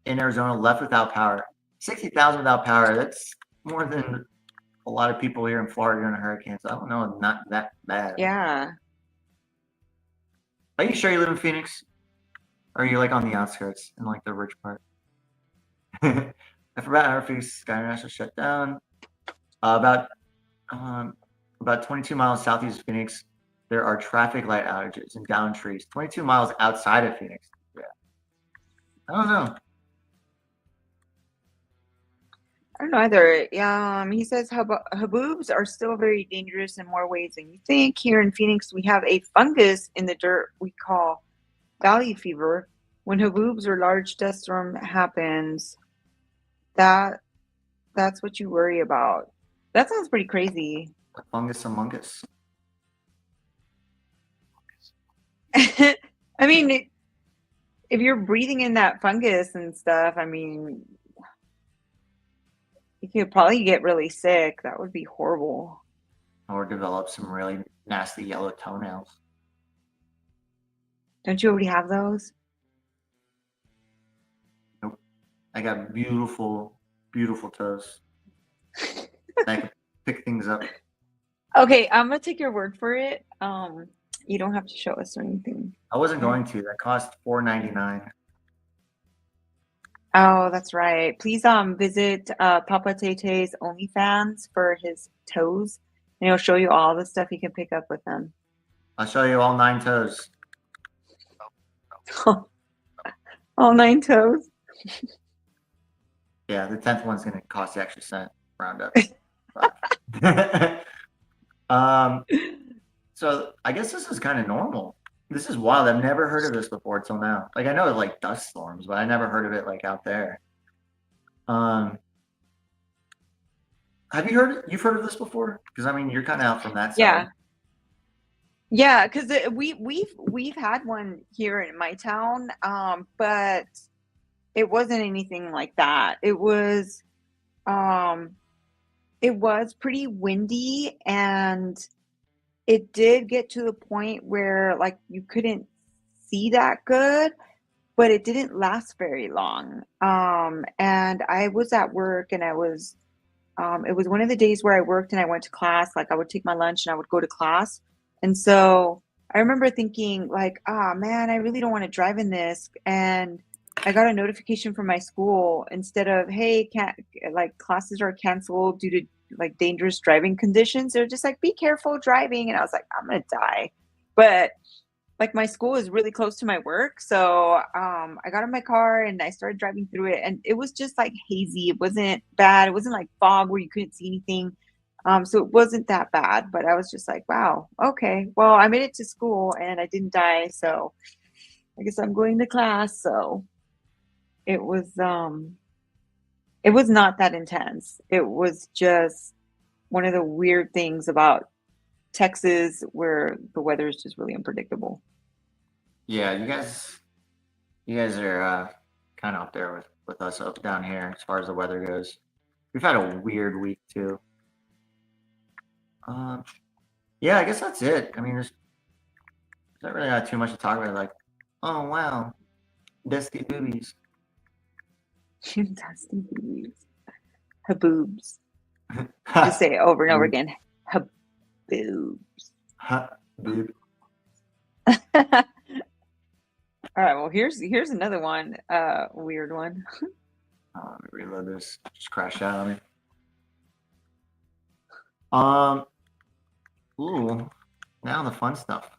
in Arizona left without power. 60,000 without power. That's more than a lot of people here in Florida during a hurricane. So I don't know, not that bad. Yeah. Are you sure you live in Phoenix? Or are you like on the outskirts in like the rich part? I forgot how Phoenix Sky International shut down. About 22 miles southeast of Phoenix, there are traffic light outages and downed trees. 22 miles outside of Phoenix. Yeah. I don't know. I don't know either. He says haboobs are still very dangerous in more ways than you think. Here in Phoenix, we have a fungus in the dirt we call valley fever. When haboobs or large dust storm happens, that's what you worry about. That sounds pretty crazy. Fungus among us. I mean, if you're breathing in that fungus and stuff, I mean, you could probably get really sick. That would be horrible. Or develop some really nasty yellow toenails. Don't you already have those? Nope. I got beautiful, beautiful toes. I can pick things up. Okay, I'm gonna take your word for it. You don't have to show us or anything. I wasn't going to. That cost $4.99. Oh, that's right. Please visit Papa Tete's OnlyFans for his toes, and he'll show you all the stuff you can pick up with them. I'll show you all 9 toes. All nine toes. Yeah, the 10th one's gonna cost you extra cent. Round up. 5. So I guess this is kind of normal. This is wild. I've never heard of this before till now. Like I know like dust storms, but I never heard of it like out there. Um, you've heard of this before? Because I mean, you're kind of out from that Yeah. side. Yeah, because we've had one here in my town, but it wasn't anything like that. Um, it was pretty windy, and it did get to the point where like you couldn't see that good, but it didn't last very long. And I was at work, and it was one of the days where I worked and I went to class. Like I would take my lunch and I would go to class. And so I remember thinking like, ah, man, I really don't want to drive in this. And I got a notification from my school instead of, hey, can't like classes are canceled due to like dangerous driving conditions. They're just like, be careful driving. And I was like, I'm gonna die. But like my school is really close to my work, so I got in my car and I started driving through it, and it was just like hazy. It wasn't bad. It wasn't like fog where you couldn't see anything. So it wasn't that bad, but I was just like, wow, okay, well, I made it to school and I didn't die, so I guess I'm going to class. So it was not that intense. It was just one of the weird things about Texas where the weather is just really unpredictable. Yeah, you guys are kind of up there with us up down here as far as the weather goes. We've had a weird week too. Um, yeah, I guess that's it. I mean, there's not really not too much to talk about. Like, oh wow, dusty boobies. Dusty boobies. Haboobs. Just say it over and over again. Haboobs. Boob. All right, well here's another one, weird one. Let me reload this. Just crashed out on me. Ooh, now the fun stuff.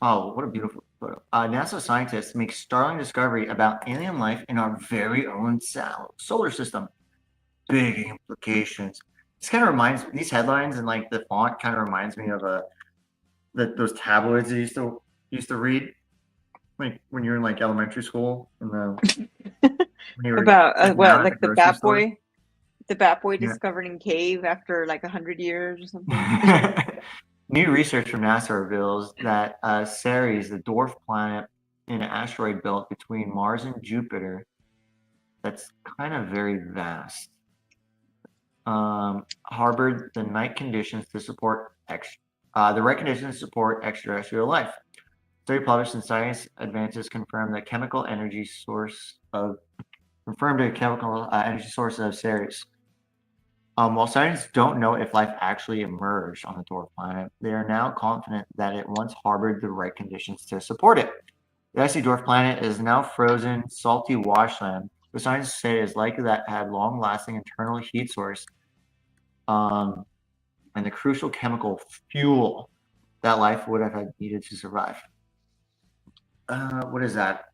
Oh, what a beautiful photo. NASA scientists make startling discovery about alien life in our very own solar system. Big implications. This kind of reminds these headlines and like the font kind of reminds me of those tabloids I used to read like when you're in like elementary school and when you were About what, at like the grocery Bat store. Boy? The Bat Boy Yeah. discovered in cave after like 100 years or something. New research from NASA reveals that Ceres, the dwarf planet in an asteroid belt between Mars and Jupiter, that's kind of very vast, harbored the right conditions to support extraterrestrial life. Study published in Science Advances confirmed a chemical energy source of Ceres. While scientists don't know if life actually emerged on the dwarf planet, they are now confident that it once harbored the right conditions to support it. The icy dwarf planet is now frozen, salty washland. The scientists say it is likely that it had long-lasting internal heat source, and the crucial chemical fuel that life would have had needed to survive. What is that?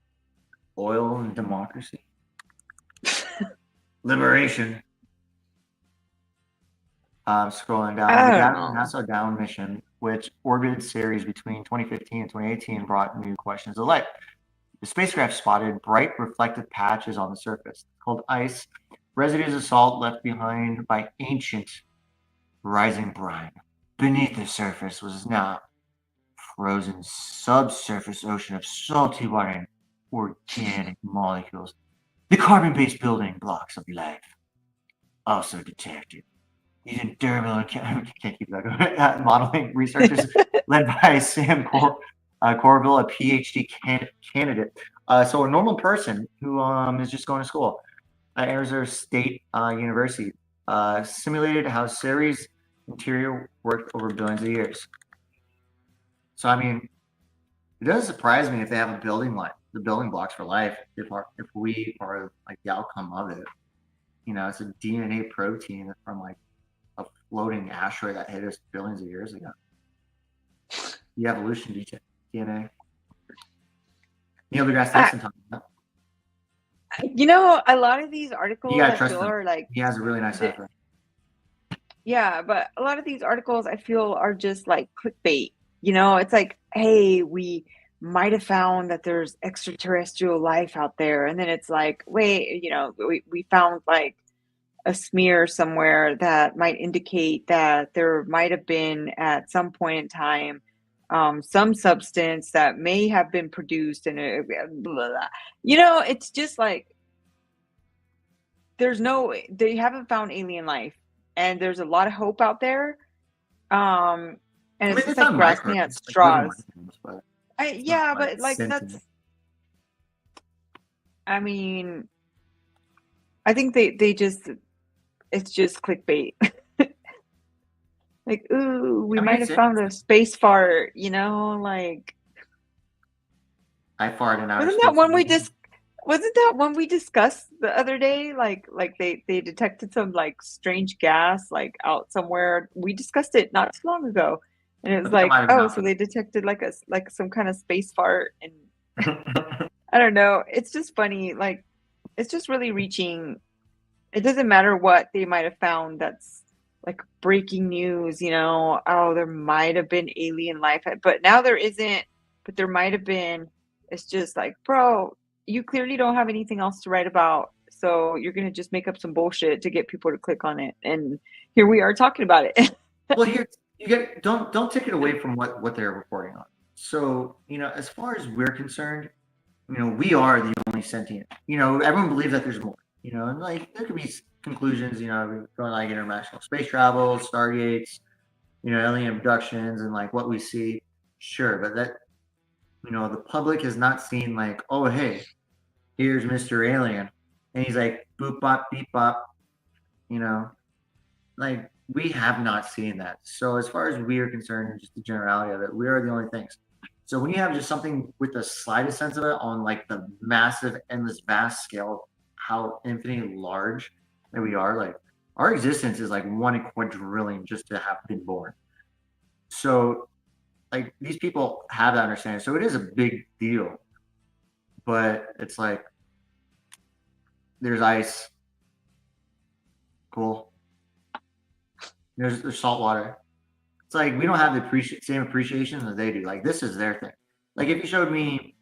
Oil and democracy? Liberation. Scrolling down, the NASA Down mission, which orbited Ceres between 2015 and 2018, brought new questions to light. The spacecraft spotted bright reflective patches on the surface, called ice, residues of salt left behind by ancient rising brine. Beneath the surface was now frozen subsurface ocean of salty water and organic molecules, the carbon-based building blocks of life, also detected. These durable can't keep that going. Modeling researchers led by Sam Corville, a PhD candidate. So a normal person who is just going to school at Arizona State University simulated how Ceres' interior worked over billions of years. So I mean, it doesn't surprise me if they have a the building blocks for life. If we are like the outcome of it, you know, it's a DNA protein from like a floating asteroid that hit us billions of years ago. The evolution DNA. Neil deGrasse Tyson talking about. A lot of these You articles gotta I trust feel him. are like, He has a really nice accent. yeah, but a lot of these articles I feel are just like clickbait. It's like, hey, we might have found that there's extraterrestrial life out there. And then it's like, wait, we found like a smear somewhere that might indicate that there might have been at some point in time some substance that may have been produced in a blah, blah, blah. It's just like they haven't found alien life, and there's a lot of hope out there. And I mean, it's they just like found grasping at microbes, like living straws. microbes, but it's not Yeah, like but like sentient. I mean, I think it's just clickbait. Like, ooh, we I mean, might it's have found a space fart, like I fart in outer wasn't space. that one we just wasn't that one we discussed the other day? Like they detected some like strange gas like out somewhere. We discussed it not too long ago. And it was That like, might have been oh, out so there. they detected like some kind of space fart, and I don't know. It's just funny. Like, it's just really reaching. It doesn't matter what they might have found that's like breaking news, oh, there might have been alien life, but now there isn't, but there might have been. It's just like, bro, you clearly don't have anything else to write about. So you're going to just make up some bullshit to get people to click on it. And here we are talking about it. Well, here you get don't take it away from what they're reporting on. So, as far as we're concerned, we are the only sentient. Everyone believes that there's more. And like there could be conclusions. Going like international space travel, stargates, alien abductions, and like what we see. Sure, but that the public has not seen like, oh hey, here's Mr. Alien, and he's like boop bop beep bop. Like we have not seen that. So as far as we are concerned, and just the generality of it, we are the only things. So when you have just something with the slightest sense of it on like the massive, endless, vast scale of how infinitely large that we are, like our existence is like 1 in 4 trillion just to have been born. So like these people have that understanding. So it is a big deal. But it's like there's ice. Cool. There's salt water. It's like we don't have the same appreciation that they do. Like this is their thing. Like if you showed me,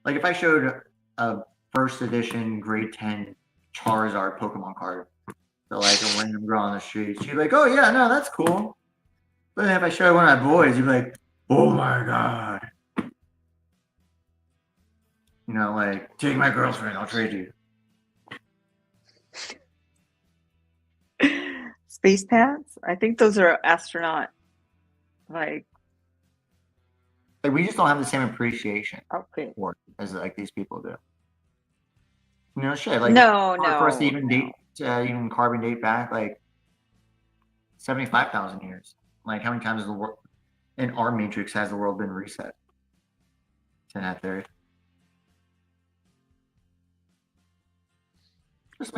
like if I showed a first edition grade 10 Charizard Pokemon card to like a random girl on the street, she'd be like, "Oh yeah, no, that's cool." But then if I showed one of my boys, you'd be like, "Oh my god." Like take my girlfriend, I'll trade you. Space pants? I think those are astronaut like we just don't have the same appreciation outfit. for it as like these people do. Shit. Like No. for us to even date, even carbon date back like 75,000 years. Like how many times has the world in our matrix has the world been reset? To that theory.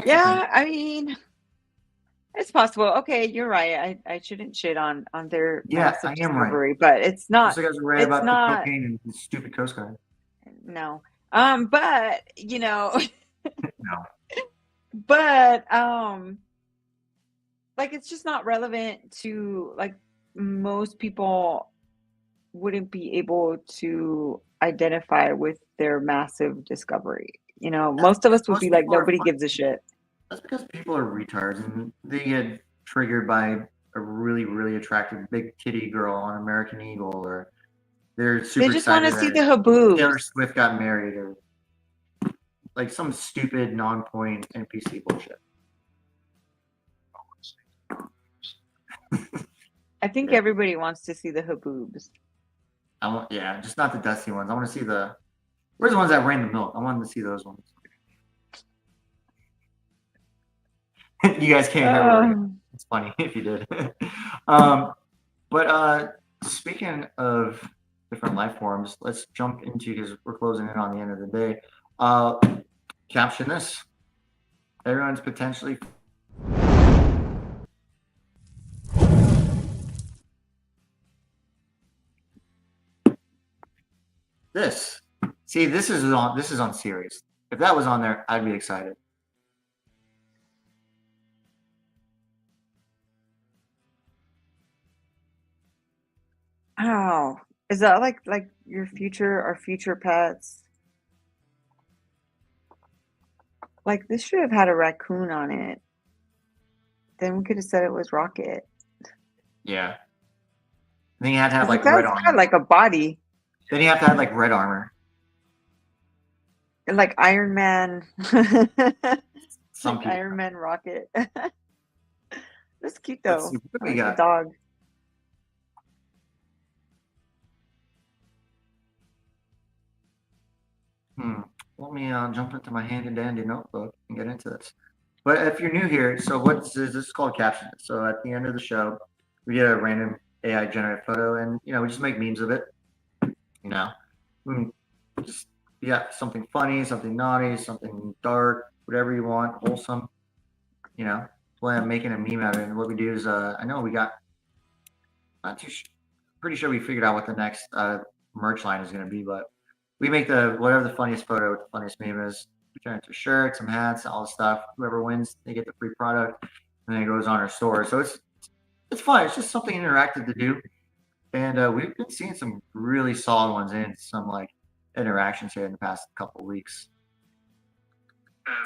Yeah, I mean, it's possible. Okay, you're right. I shouldn't shit on their massive discovery, right. But it's not. Just guys right about the cocaine and the stupid Coast Guard. No, but no. But like it's just not relevant to like most people wouldn't be able to identify with their massive discovery. Most of us would be like, nobody gives a shit. That's because people are retards and they get triggered by a really, really attractive big titty girl on American Eagle, or they're super excited. They just want to see the haboobs. Taylor Swift got married, or like some stupid non-point NPC bullshit. I think everybody wants to see the haboobs. Just not the dusty ones. I want to see where's the ones that ran the milk? I wanted to see those ones. You guys can't hear. It's funny if you did. But speaking of different life forms, let's jump into, because we're closing in on the end of the day. Caption this: everyone's potentially. This is on series. If that was on there, I'd be excited. Oh, is that like your future or future pets? Like this should have had a raccoon on it. Then we could have said it was Rocket. Yeah. Then you have to have 'Cause like it red sounds armor. kind of like a body, Then you have to have like red armor. like Iron Man, Some like people. Iron Man Rocket. That's cute Let's though. see what I we like the got. dog. Let me jump into my handy dandy notebook and get into this. But if you're new here, so what's this is called caption. So at the end of the show, we get a random AI generated photo, and we just make memes of it. You know, Mm, just something funny, something naughty, something dark, whatever you want, wholesome. Plan on making a meme out of it. And what we do is, I know we got not too, pretty sure we figured out what the next merch line is going to be, but we make whatever the funniest photo with the funniest meme is. We turn it into shirts, some hats, all the stuff. Whoever wins, they get the free product, and then it goes on our store. So it's fun. It's just something interactive to do, and we've been seeing some really solid ones and some like interactions here in the past couple of weeks.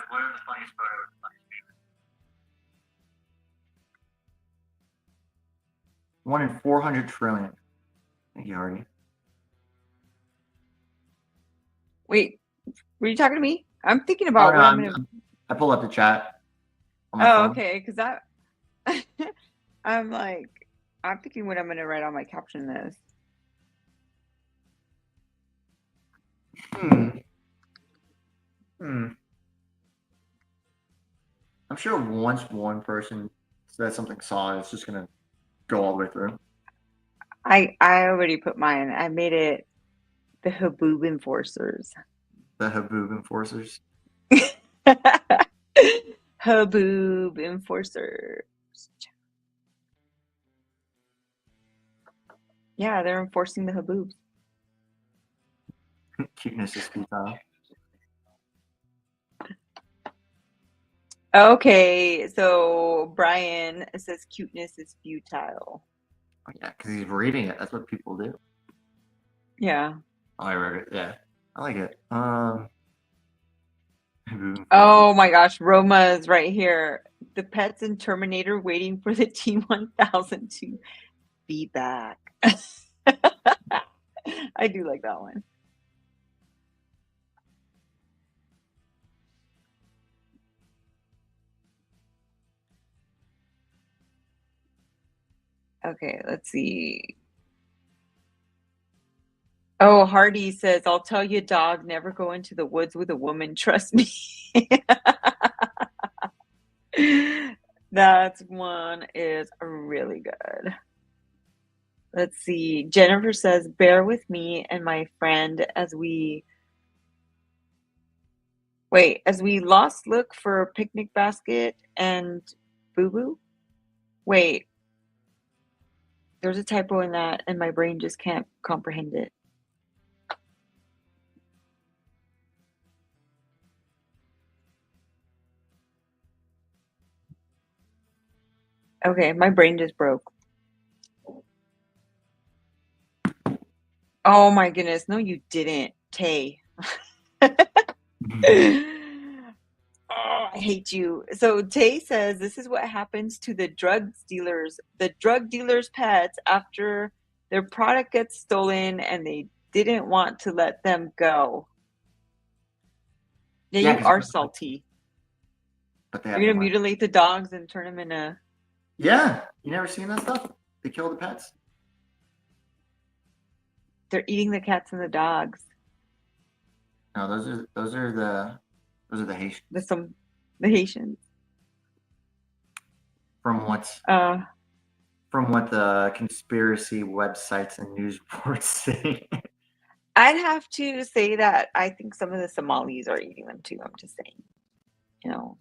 Whatever the funniest photo with the funniest meme. 1 in 400 trillion. Thank you, Hardy. Wait, were you talking to me? I'm thinking about what I'm gonna. I pull up the chat on my phone. Okay, because I'm thinking what I'm gonna write on my caption list. I'm sure once one person says something solid, it's just gonna go all the way through. I already put mine. I made it the Haboob Enforcers. The Haboob Enforcers. Haboob Enforcers. Yeah, they're enforcing the Haboobs. Cuteness is futile. Okay, so Brian says cuteness is futile. Oh, yeah, because he's reading it. That's what people do. Yeah. Oh, I read it. Yeah, I like it. Oh my gosh, Roma is right here. The pets in Terminator waiting for the T-1000 to be back. I do like that one. Okay, let's see. Oh, Hardy says, I'll tell you, dog, never go into the woods with a woman. Trust me. That one is really good. Let's see. Jennifer says, bear with me and my friend as we lost look for a picnic basket and boo-boo. Wait, there's a typo in that and my brain just can't comprehend it. Okay, my brain just broke. Oh my goodness. No, you didn't, Tay. Oh, I hate you. So Tay says this is what happens to the drug dealers' pets after their product gets stolen and they didn't want to let them go. Yeah, you are salty. But You're gonna mutilate the dogs and turn them into. Yeah, you never seen that stuff? They kill the pets. They're eating the cats and the dogs. No, those are the Haitians. The Haitians. From what the conspiracy websites and news reports say. I'd have to say that I think some of the Somalis are eating them too. I'm just saying, Did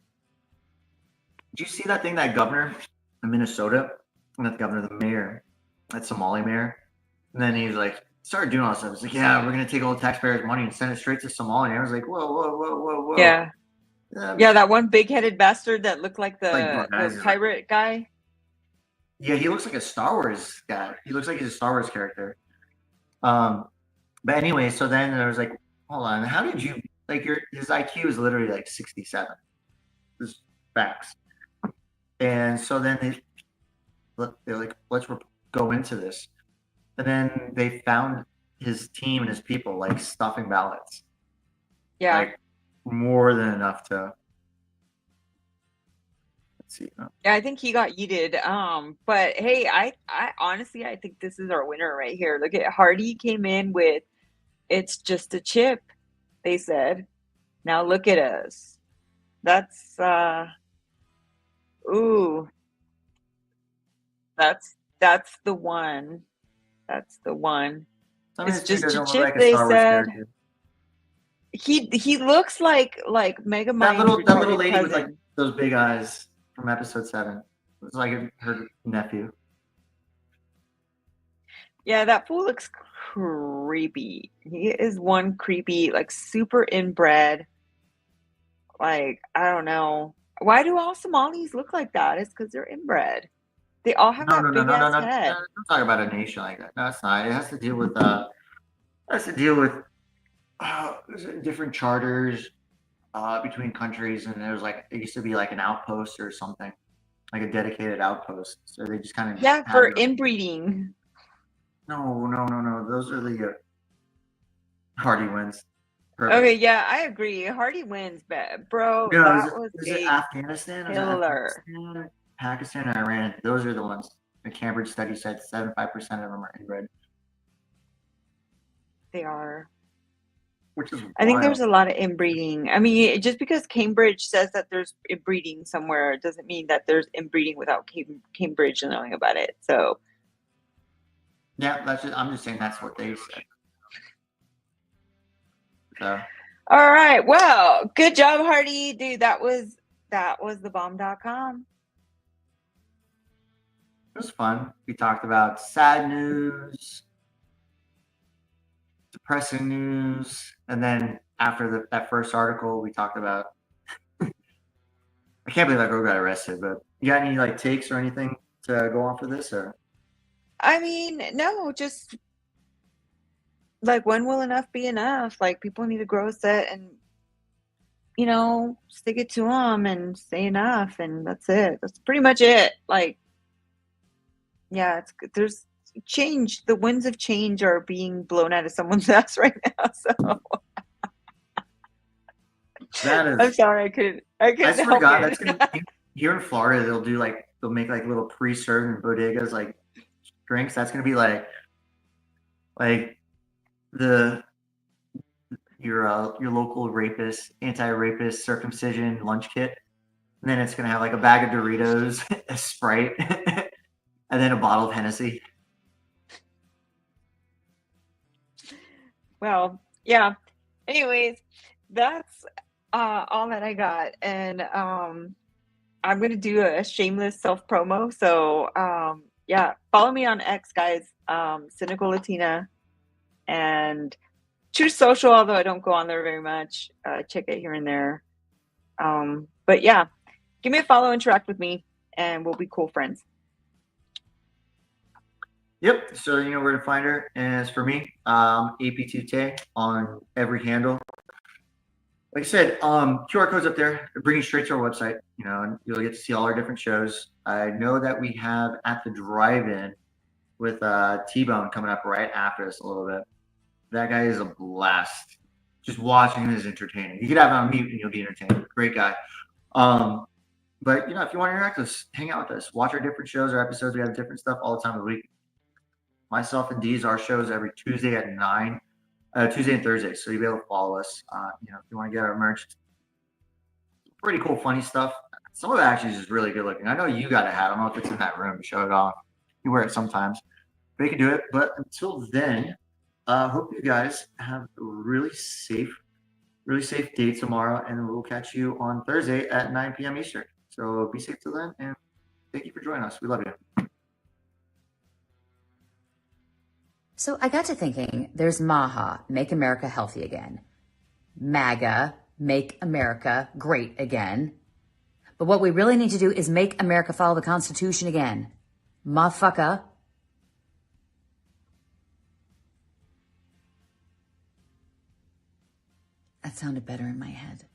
you see that thing, that governor in Minnesota? Not the governor, the mayor, that Somali mayor. And then he was like, started doing all this stuff. It's like, yeah, we're gonna take all the taxpayers' money and send it straight to Somalia. I was like, whoa, whoa, whoa, whoa, whoa. Yeah. Yeah, that one big-headed bastard that looked like the guys, pirate guy. Yeah, he looks like a Star Wars guy. He looks like he's a Star Wars character. But anyway, so then there was like, hold on, how did you like his IQ is literally like 67. This facts. And so then they're like, let's go into this. And then they found his team and his people like stuffing ballots. Yeah. Like more than enough to. Let's see. Yeah, I think he got yeeted. But hey, I honestly I think this is our winner right here. Look at Hardy came in with it's just a chip, they said. Now look at us. That's ooh. That's the one. That's the one. It's just a chip, they said. He looks like Mega Mind's that little lady cousin. with like those big eyes from episode 7. It's like her nephew. Yeah, that fool looks creepy. He is one creepy, like super inbred. Like, I don't know. Why do all Somalis look like that? It's because they're inbred. They all have that big ass head. Don't talk about a nation like that. No, it's not. It has to deal with different charters between countries, and there's like it used to be like an outpost or something, like a dedicated outpost. So they just kind of for inbreeding. No. Those are the Hardy wins. Perfect. Okay, yeah, I agree. Hardy wins, but bro, No, that was it Afghanistan? killer. Pakistan and Iran. Those are the ones. The Cambridge study said 75% of them are inbred. They are. Which is wild. I think there's a lot of inbreeding. I mean, just because Cambridge says that there's inbreeding somewhere doesn't mean that there's inbreeding without Cambridge knowing about it. So yeah, I'm just saying that's what they said. So. All right. Well, good job, Hardy. Dude, that was thebomb.com. It was fun. We talked about sad news, depressing news, and then after that first article, we talked about. I can't believe that girl got arrested. But you got any like takes or anything to go off of this, or? I mean, no, just like when will enough be enough? Like people need to grow a set and stick it to them and say enough, and that's it. That's pretty much it. Like, yeah, there's change. The winds of change are being blown out of someone's ass right now. So that is. I'm sorry, I couldn't. I swear to God, that's gonna be, here in Florida. They'll make like little pre-served in bodegas like drinks. That's gonna be like your local rapist, anti-rapist circumcision lunch kit. And then it's gonna have like a bag of Doritos, a Sprite, and then a bottle of Hennessy. Well, yeah. Anyways, that's all that I got, and I'm gonna do a shameless self promo. So yeah, follow me on X, guys. Cynical Latina, and Truth Social. Although I don't go on there very much, check it here and there. But yeah, give me a follow, interact with me, and we'll be cool friends. Yep. So you know where to find her. And as for me, AP2T on every handle. Like I said, QR code's up there. It'll bring you straight to our website. And you'll get to see all our different shows. I know that we have At the Drive-In with T-Bone coming up right after us a little bit. That guy is a blast. Just watching him is entertaining. You could have him on mute and you'll be entertained. Great guy. But if you want to interact with us, hang out with us. Watch our different shows or episodes. We have different stuff all the time of the week. Myself and D's, our shows every Tuesday at 9, Tuesday and Thursday. So you'll be able to follow us. If you want to get our merch, pretty cool, funny stuff. Some of it actually is just really good looking. I know you got a hat. I don't know if it's in that room to show it off. You wear it sometimes. But you can do it. But until then, hope you guys have a really safe day tomorrow. And we'll catch you on Thursday at 9 p.m. Eastern. So be safe till then. And thank you for joining us. We love you. So I got to thinking, there's MAHA, Make America Healthy Again. MAGA, Make America Great Again. But what we really need to do is make America follow the Constitution again. Motherfucker. That sounded better in my head.